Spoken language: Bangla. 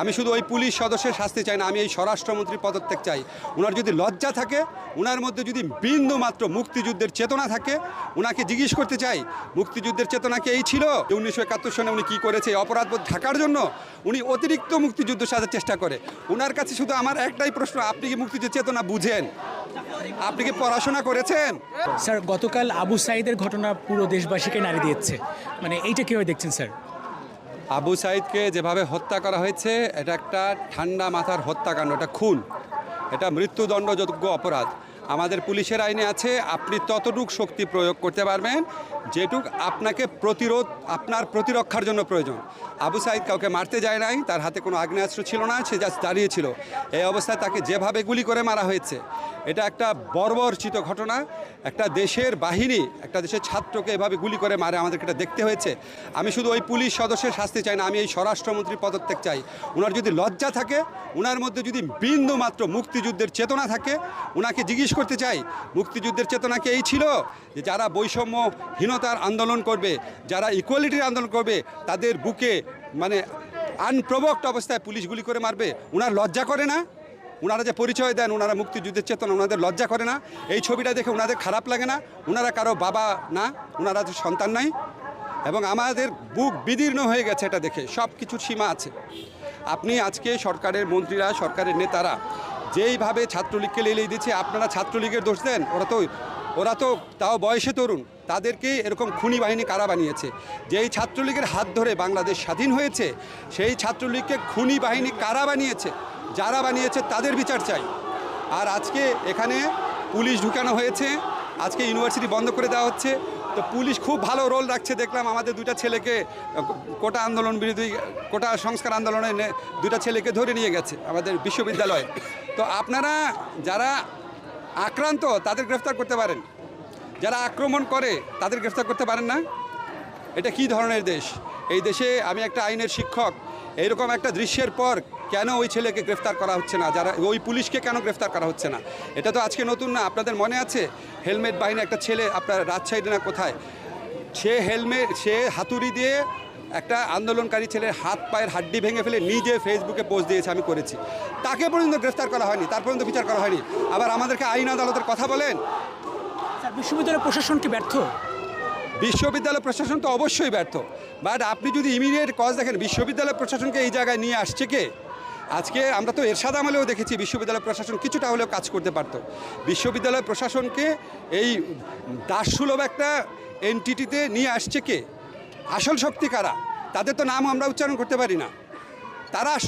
আমি শুধু ওই পুলিশ সদস্যের শাস্তি চাই না, আমি এই স্বরাষ্ট্রমন্ত্রীর পদত্যাগ চাই। ওনার যদি লজ্জা থাকে, ওনার মধ্যে যদি বিন্দু মাত্র মুক্তিযুদ্ধের চেতনা থাকে, ওনাকে জিজ্ঞেস করতে চাই মুক্তিযুদ্ধের চেতনা কি এই ছিল? 1971 সনে উনি কী করেছে? অপরাধবোধ ঢাকার জন্য উনি অতিরিক্ত মুক্তিযুদ্ধ সাজার চেষ্টা করে। ওনার কাছে শুধু আমার একটাই প্রশ্ন, আপনি কি মুক্তিযুদ্ধের চেতনা বুঝেন? আপনি কি পড়াশোনা করেছেন? স্যার, গতকাল আবু সাঈদের ঘটনা পুরো দেশবাসীকে নাড়ি দিয়েছে, মানে এইটা কীভাবে দেখছেন স্যার? আবু সাঈদকে যেভাবে হত্যা করা হয়েছে, এটা একটা ঠান্ডা মাথার হত্যাকাণ্ড, এটা খুন, এটা মৃত্যুদণ্ডযোগ্য অপরাধ। আমাদের পুলিশের আইনে আছে আপনি ততটুক শক্তি প্রয়োগ করতে পারবেন যেটুক আপনাকে আপনার প্রতিরক্ষার জন্য প্রয়োজন। আবু সাঈদ কাউকে মারতে যায় নাই, তার হাতে কোনো আগ্নেয়াস্ত্র ছিল না, সে জাস্ট দাঁড়িয়েছিল। এই অবস্থায় তাকে যেভাবে গুলি করে মারা হয়েছে, এটা একটা বর্বরচিত ঘটনা। একটা দেশের বাহিনী একটা দেশের ছাত্রকে এভাবে গুলি করে মারে, আমাদেরকে এটা দেখতে হয়েছে। আমি শুধু ওই পুলিশ সদস্যের শাস্তি চাই না, আমি এই স্বরাষ্ট্রমন্ত্রীর পদত্যাগ চাই। ওনার যদি লজ্জা থাকে, ওনার মধ্যে যদি বিন্দু মাত্র মুক্তিযুদ্ধের চেতনা থাকে, ওনাকে জিজ্ঞেস করতে চাই মুক্তিযুদ্ধের চেতনা কি এই ছিল? যে যারা বৈষম্যহীনতার আন্দোলন করবে, যারা ইকুয়ালিটির আন্দোলন করবে, তাদের বুকে মানে আনপ্রভোক্ট অবস্থায় পুলিশ গুলি করে মারবে? ওনার লজ্জা করে না? ওনারা যে পরিচয় দেন ওনারা মুক্তিযুদ্ধের চেতনা, ওনাদের লজ্জা করে না? এই ছবিটা দেখে ওনাদের খারাপ লাগে না? ওনারা কারো বাবা না? ওনারা তো সন্তান নাই? এবং আমাদের বুক বিদীর্ণ হয়ে গেছে এটা দেখে। সব কিছুর সীমা আছে। আপনি আজকে সরকারের মন্ত্রীরা, সরকারের নেতারা যেইভাবে ছাত্রলীগকে লেলিয়ে দিচ্ছে, আপনারা ছাত্রলীগের দোষ দেন। ওরা তো তাও বয়সে তরুণ, তাদেরকেই এরকম খুনি বাহিনী কারা বানিয়েছে? যেই ছাত্রলীগের হাত ধরে বাংলাদেশ স্বাধীন হয়েছে, সেই ছাত্রলীগকে খুনি বাহিনী কারা বানিয়েছে? যারা বানিয়েছে তাদের বিচার চাই। আর আজকে এখানে পুলিশ ঢুকানো হয়েছে, আজকে ইউনিভার্সিটি বন্ধ করে দেওয়া হচ্ছে। তো পুলিশ খুব ভালো রোল রাখছে দেখলাম। আমাদের দুইটা ছেলেকে কোটা আন্দোলন বিরোধী, কোটা সংস্কার আন্দোলনে দুইটা ছেলেকে ধরে নিয়ে গেছে আমাদের বিশ্ববিদ্যালয়ে। তো আপনারা যারা আক্রান্ত তাদের গ্রেফতার করতে পারেন, যারা আক্রমণ করে তাদের গ্রেফতার করতে পারেন না? এটা কি ধরনের দেশ? এই দেশে আমি একটা আইনের শিক্ষক, এইরকম একটা দৃশ্যের পর কেন ওই ছেলেকে গ্রেফতার করা হচ্ছে না? যারা ওই পুলিশকে কেন গ্রেফতার করা হচ্ছে না? এটা তো আজকে নতুন না। আপনাদের মনে আছে হেলমেট বাহিনী একটা ছেলে, আপনার রাজশাহী না কোথায়, সে হাতুড়ি দিয়ে একটা আন্দোলনকারী ছেলের হাত পায়ের হাড্ডি ভেঙে ফেলে নিজে ফেসবুকে পোস্ট দিয়েছে, আমি করেছি। তাকে পর্যন্ত গ্রেফতার করা হয়নি, তার পর্যন্ত বিচার করা হয়নি। আবার আমাদেরকে আইন আদালতের কথা বলেন। স্যার, বিশ্ববিদ্যালয় প্রশাসন কি ব্যর্থ? বিশ্ববিদ্যালয় প্রশাসন তো অবশ্যই ব্যর্থ, বাট আপনি যদি ইমিডিয়েট কজ দেখেন, বিশ্ববিদ্যালয় প্রশাসনকে এই জায়গায় নিয়ে আসছে কে? আজকে আমরা তো এরশাদ আমলেও দেখেছি বিশ্ববিদ্যালয় প্রশাসন কিছুটা হলেও কাজ করতে পারত। বিশ্ববিদ্যালয় প্রশাসনকে এই দাসসুলভ একটা এন্টিটিতে নিয়ে আসছে কে? আসল শক্তি কারা? তাদের তো নাম আমরা উচ্চারণ করতে পারি না। তারা আসল